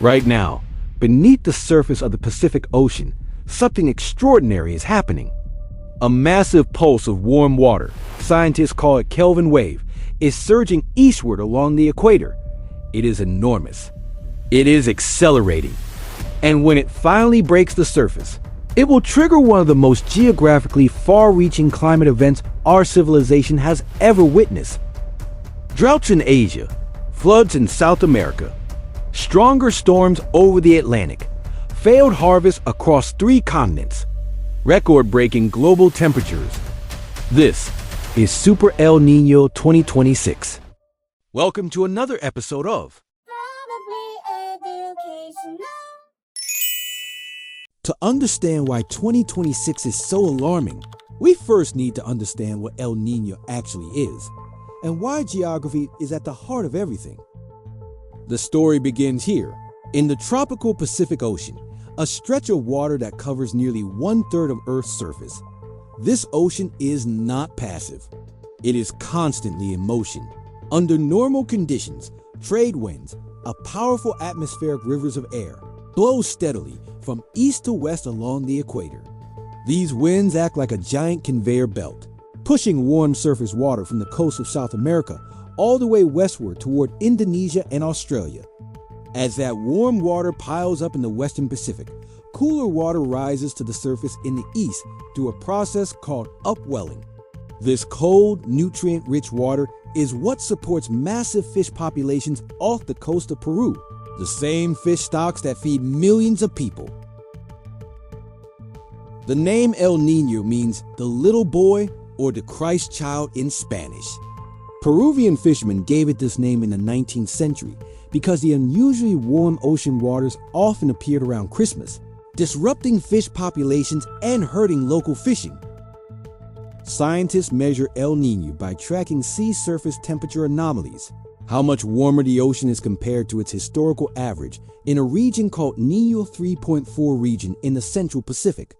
Right now, beneath the surface of the Pacific Ocean, something extraordinary is happening. A massive pulse of warm water, scientists call it Kelvin wave, is surging eastward along the equator. It is enormous. It is accelerating. And when it finally breaks the surface, it will trigger one of the most geographically far-reaching climate events our civilization has ever witnessed. Droughts in Asia, floods in South America, stronger storms over the Atlantic, failed harvests across 3 continents, record-breaking global temperatures. This is Super El Niño 2026. Welcome to another episode of To understand why 2026 is so alarming, we first need to understand what El Niño actually is, and why geography is at the heart of everything. The story begins here, in the tropical Pacific Ocean, a stretch of water that covers nearly 1/3 of Earth's surface. This ocean is not passive. It is constantly in motion. Under normal conditions, trade winds, a powerful atmospheric rivers of air, blow steadily from east to west along the equator. These winds act like a giant conveyor belt, pushing warm surface water from the coast of South America all the way westward toward Indonesia and Australia. As that warm water piles up in the Western Pacific, cooler water rises to the surface in the east through a process called upwelling. This cold, nutrient-rich water is what supports massive fish populations off the coast of Peru, the same fish stocks that feed millions of people. The name El Niño means the little boy or the Christ child in Spanish. Peruvian fishermen gave it this name in the 19th century because the unusually warm ocean waters often appeared around Christmas, disrupting fish populations and hurting local fishing. Scientists measure El Niño by tracking sea surface temperature anomalies, how much warmer the ocean is compared to its historical average in a region called Niño 3.4 region in the Central Pacific.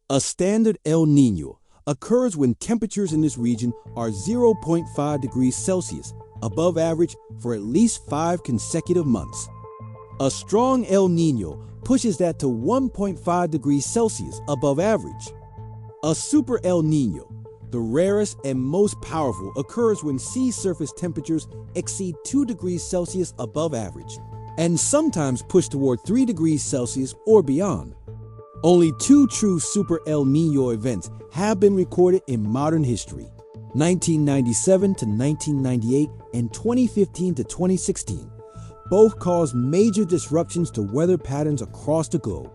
A standard El Niño occurs when temperatures in this region are 0.5 degrees Celsius above average for at least 5 consecutive months. A strong El Niño pushes that to 1.5 degrees Celsius above average. A Super El Niño, the rarest and most powerful, occurs when sea surface temperatures exceed 2 degrees Celsius above average, and sometimes push toward 3 degrees Celsius or beyond. Only 2 true Super El Niño events have been recorded in modern history: 1997 to 1998 and 2015 to 2016. Both caused major disruptions to weather patterns across the globe.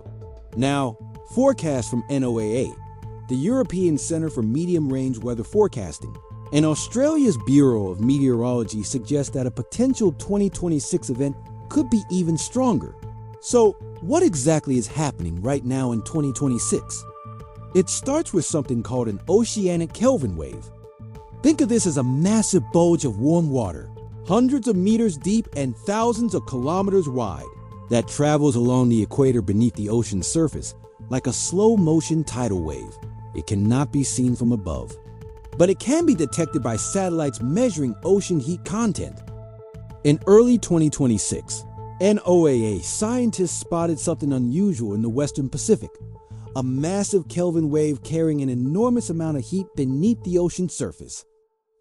Now, forecasts from NOAA, the European Center for Medium-Range Weather Forecasting, and Australia's Bureau of Meteorology suggest that a potential 2026 event could be even stronger. So, what exactly is happening right now in 2026? It starts with something called an oceanic Kelvin wave. Think of this as a massive bulge of warm water, hundreds of meters deep and thousands of kilometers wide, that travels along the equator beneath the ocean's surface like a slow-motion tidal wave. It cannot be seen from above, but it can be detected by satellites measuring ocean heat content. In early 2026, NOAA scientists spotted something unusual in the Western Pacific, a massive Kelvin wave carrying an enormous amount of heat beneath the ocean's surface.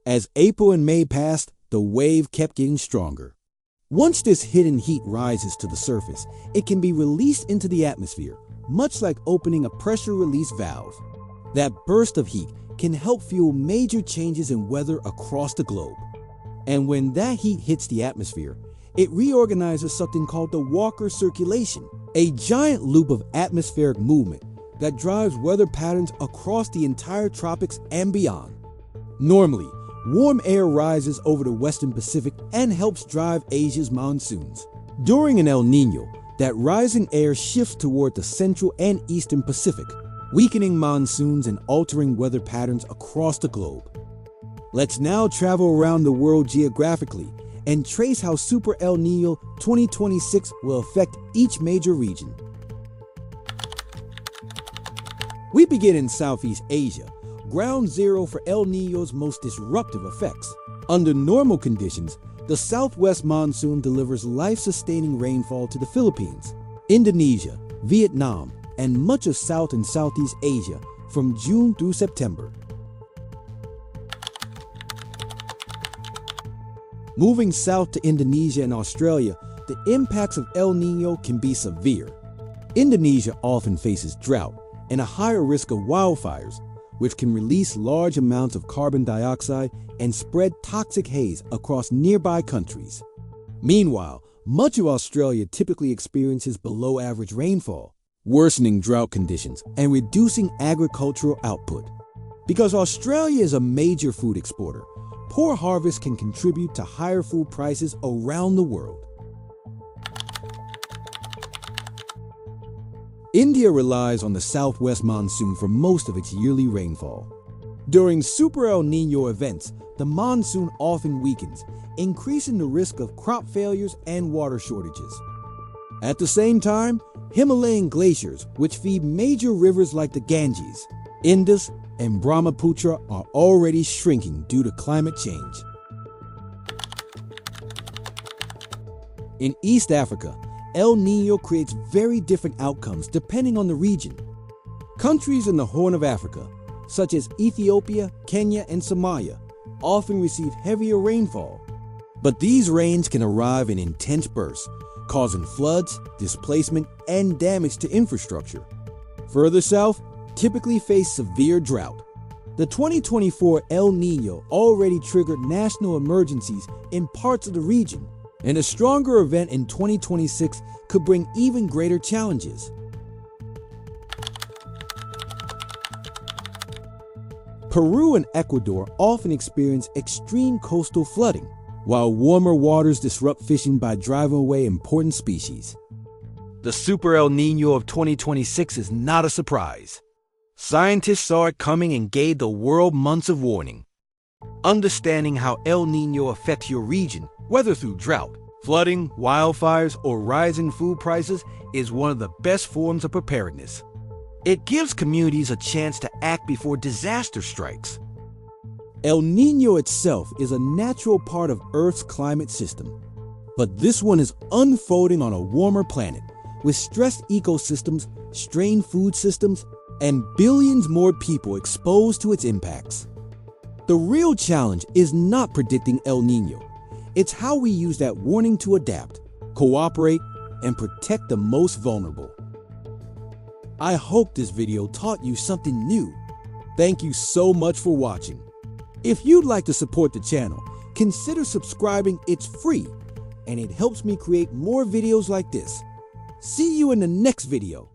As April and May passed, the wave kept getting stronger. Once this hidden heat rises to the surface, it can be released into the atmosphere, much like opening a pressure release valve. That burst of heat can help fuel major changes in weather across the globe. And when that heat hits the atmosphere, it reorganizes something called the Walker circulation, a giant loop of atmospheric movement that drives weather patterns across the entire tropics and beyond. Normally, warm air rises over the Western Pacific and helps drive Asia's monsoons. During an El Niño, that rising air shifts toward the Central and Eastern Pacific, weakening monsoons and altering weather patterns across the globe. Let's now travel around the world geographically and trace how Super El Niño 2026 will affect each major region. We begin in Southeast Asia, ground zero for El Niño's most disruptive effects. Under normal conditions, The southwest monsoon delivers life-sustaining rainfall to the Philippines, Indonesia, Vietnam, and much of South and Southeast Asia from June through September. Moving south to Indonesia and Australia, the impacts of El Niño can be severe. Indonesia often faces drought and a higher risk of wildfires, which can release large amounts of carbon dioxide and spread toxic haze across nearby countries. Meanwhile, much of Australia typically experiences below-average rainfall, worsening drought conditions and reducing agricultural output. Because Australia is a major food exporter, poor harvests can contribute to higher food prices around the world. India relies on the southwest monsoon for most of its yearly rainfall. During Super El Niño events, the monsoon often weakens, increasing the risk of crop failures and water shortages. At the same time, Himalayan glaciers, which feed major rivers like the Ganges, Indus, and Brahmaputra, are already shrinking due to climate change. In East Africa, El Niño creates very different outcomes depending on the region. Countries in the Horn of Africa, such as Ethiopia, Kenya, and Somalia, often receive heavier rainfall. But these rains can arrive in intense bursts, causing floods, displacement, and damage to infrastructure. Further south, typically face severe drought. The 2024 El Niño already triggered national emergencies in parts of the region, and a stronger event in 2026 could bring even greater challenges. Peru and Ecuador often experience extreme coastal flooding, while warmer waters disrupt fishing by driving away important species. The Super El Niño of 2026 is not a surprise. Scientists saw it coming and gave the world months of warning. Understanding how El Niño affects your region, whether through drought, flooding, wildfires, or rising food prices, is one of the best forms of preparedness. It gives communities a chance to act before disaster strikes. El Niño itself is a natural part of Earth's climate system. But this one is unfolding on a warmer planet, with stressed ecosystems, strained food systems, and billions more people exposed to its impacts. The real challenge is not predicting El Niño. It's how we use that warning to adapt, cooperate, and protect the most vulnerable. I hope this video taught you something new. Thank you so much for watching. If you'd like to support the channel, consider subscribing. It's free, and it helps me create more videos like this. See you in the next video.